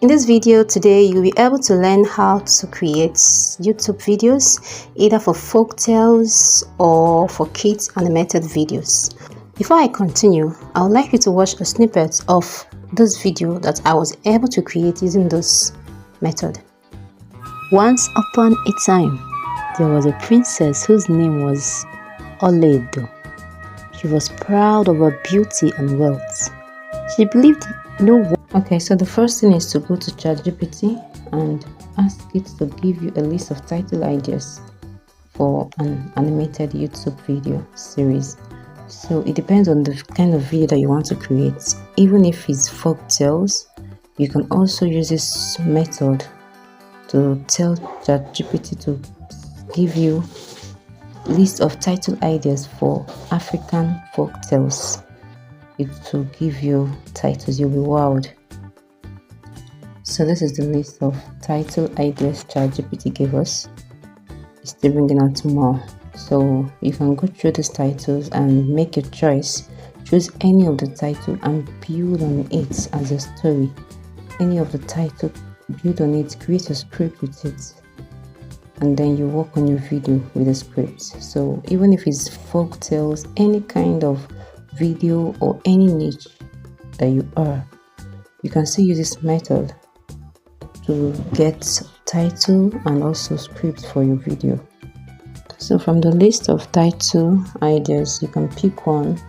In this video today, you'll be able to learn how to create YouTube videos, either for folk tales or for kids animated videos. Before I continue, I would like you to watch a snippet of this video that I was able to create using this method. Once upon a time, there was a princess whose name was Oledo. She was proud of her beauty and wealth. She believed no one. Okay, so the first thing is to go to ChatGPT and ask it to give you a list of title ideas for an animated YouTube video series. So it depends on the kind of video that you want to create. Even if it's folk tales, you can also use this method to tell ChatGPT to give you a list of title ideas for African folk tales. It will give you titles, you'll be wowed. So this is the list of title ideas ChatGPT gave us. It's still bringing out more. So you can go through these titles and make your choice. Choose any of the title and build on it as a story. Any of the title, build on it, create a script with it. And then you work on your video with the script. So even if it's folk tales, any kind of video or any niche that you are, you can still use this method to get title and also script for your video. So from the list of title ideas, you can pick one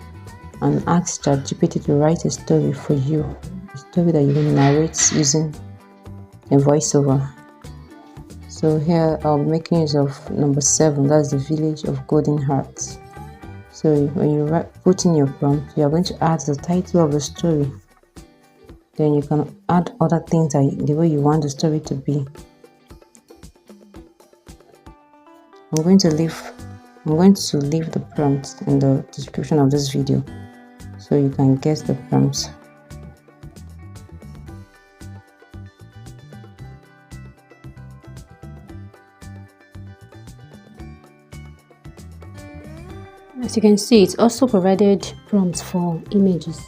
and ask ChatGPT to write a story for you, a story that you will narrate using a voiceover. So here I'll be making use of number 7, that's the village of golden hearts. So when you put in your prompt, you are going to add the title of the story. Then you can add other things the way you want the story to be. I'm going to leave the prompt in the description of this video so you can get the prompts. As you can see, it's also provided prompts for images,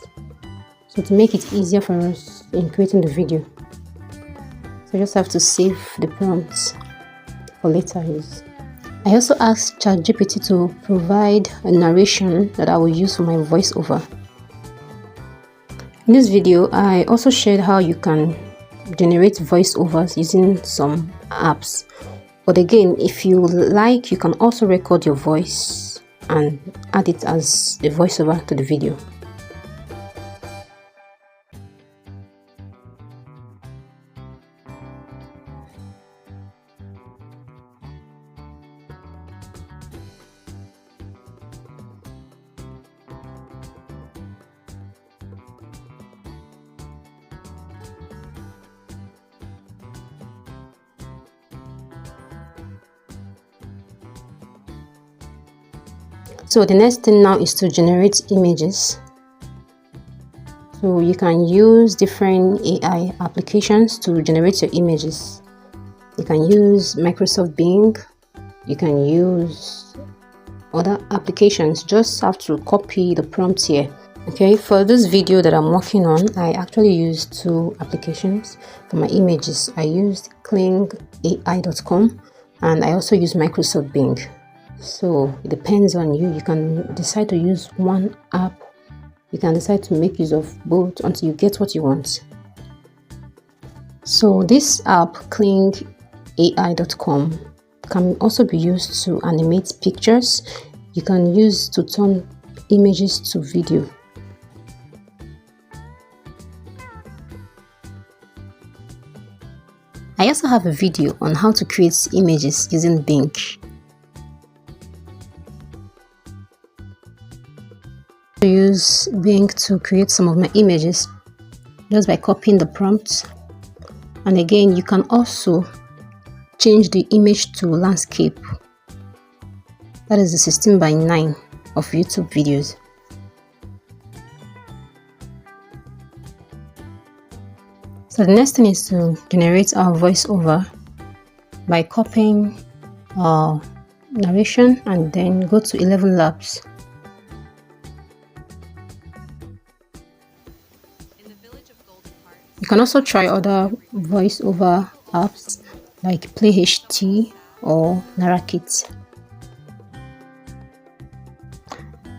so to make it easier for us in creating the video. So you just have to save the prompts for later use. I also asked ChatGPT to provide a narration that I will use for my voiceover. In this video, I also shared how you can generate voiceovers using some apps. But again, if you like, you can also record your voice and add it as a voiceover to the video. So the next thing now is to generate images. So you can use different AI applications to generate your images. You can use Microsoft Bing, you can use other applications. Just have to copy the prompt here. Okay, for this video that I'm working on, I actually used 2 applications for my images. I used klingai.com and I also use Microsoft Bing. So it depends on you. You can decide to use one app. You can decide to make use of both until you get what you want. So this app, klingai.com, can also be used to animate pictures. You can use to turn images to video. I also have a video on how to create images using Bing. To use Bing to create some of my images just by copying the prompts, and again you can also change the image to landscape. That is the 16:9 of YouTube videos. So the next thing is to generate our voiceover by copying our narration and then go to 11 Labs. You can also try other voiceover apps like PlayHT or Narakit.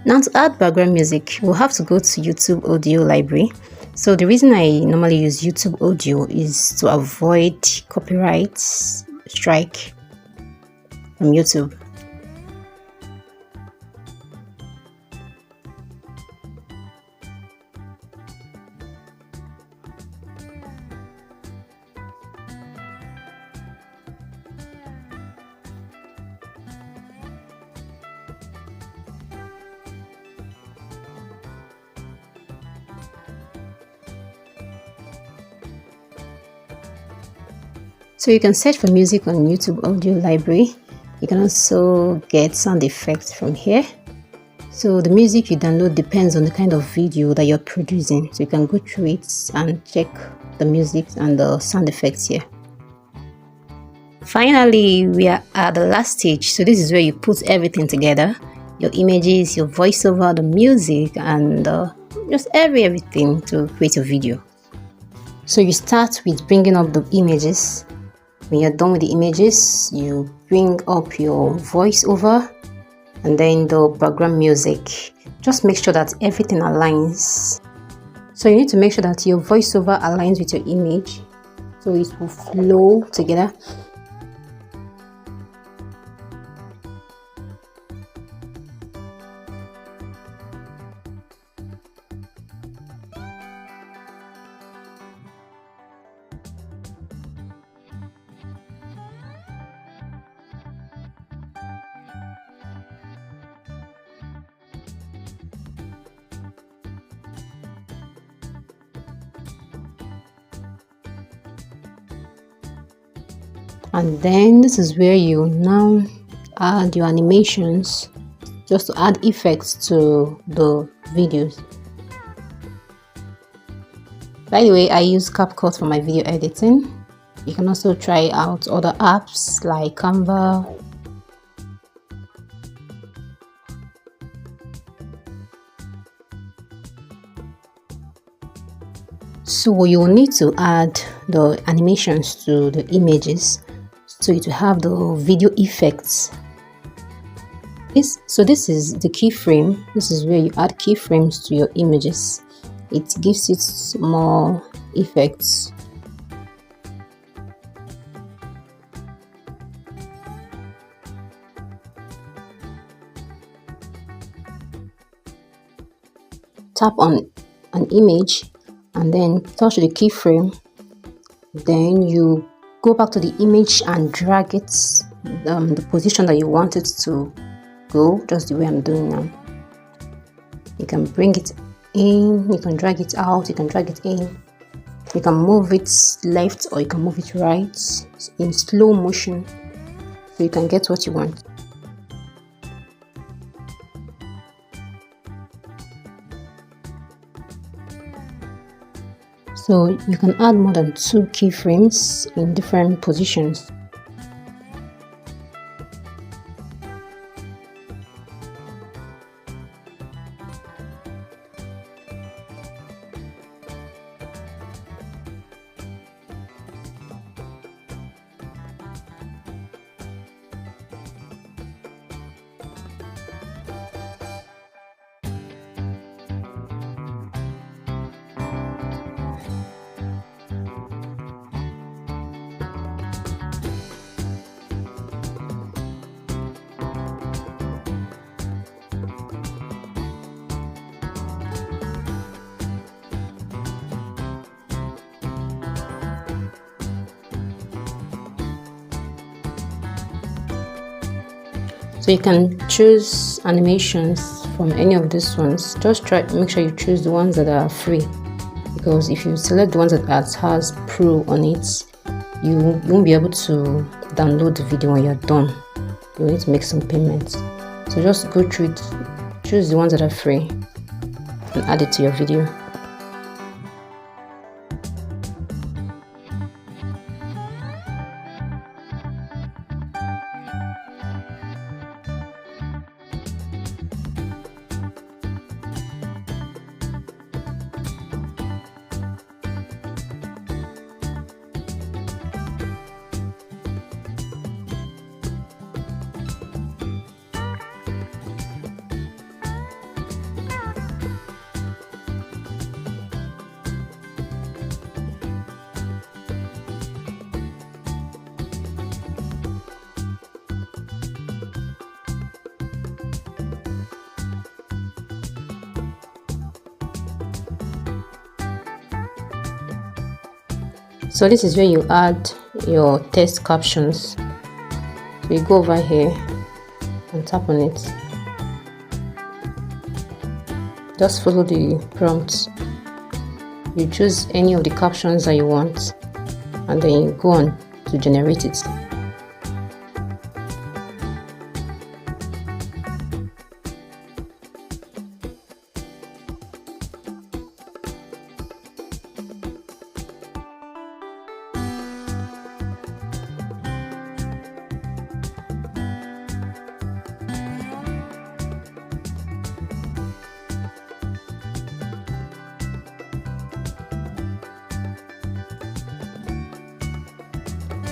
Now to add background music, we'll have to go to YouTube audio library. So the reason I normally use YouTube audio is to avoid copyright strike from YouTube. So you can search for music on YouTube audio library. You can also get sound effects from here. So the music you download depends on the kind of video that you're producing. So you can go through it and check the music and the sound effects here. Finally, we are at the last stage. So this is where you put everything together. Your images, your voiceover, the music, and just everything to create a video. So you start with bringing up the images. When you're done with the images, you bring up your voiceover and then the background music. Just make sure that everything aligns. So you need to make sure that your voiceover aligns with your image so it will flow together. And then this is where you now add your animations, just to add effects to the videos. By the way, I use CapCut for my video editing. You can also try out other apps like Canva. So you will need to add the animations to the images so it will have the video effects. This is the keyframe. This is where you add keyframes to your images. It gives it more effects. Tap on an image and then touch the keyframe. Then you go back to the image and drag it the position that you want it to go, just the way I'm doing now. You can bring it in, you can drag it out, you can drag it in, you can move it left or you can move it right in slow motion so you can get what you want. So you can add more than 2 keyframes in different positions. So you can choose animations from any of these ones. Just make sure you choose the ones that are free, because if you select the ones that has Pro on it, you won't be able to download the video when you're done. You need to make some payments. So just go through it, choose the ones that are free and add it to your video. So this is where you add your text captions. So you go over here and tap on it. Just follow the prompts. You choose any of the captions that you want and then you go on to generate it.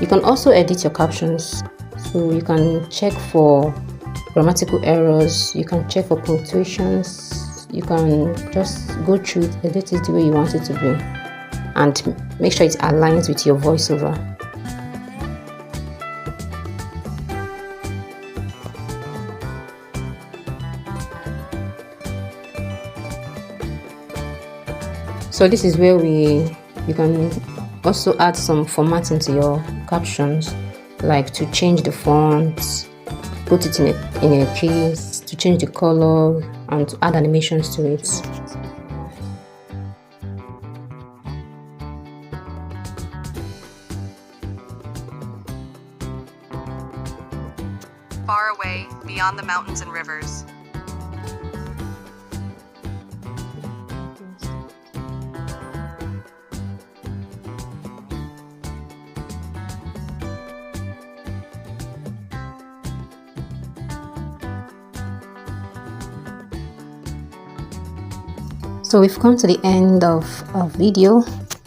You can also edit your captions, so you can check for grammatical errors, you can check for punctuations, you can just go through it, edit it the way you want it to be, and make sure it aligns with your voiceover. So this is where you can also add some formatting to your captions, like to change the font, put it in a case, to change the color, and to add animations to it. Far away, beyond the mountains and rivers. So we've come to the end of our video.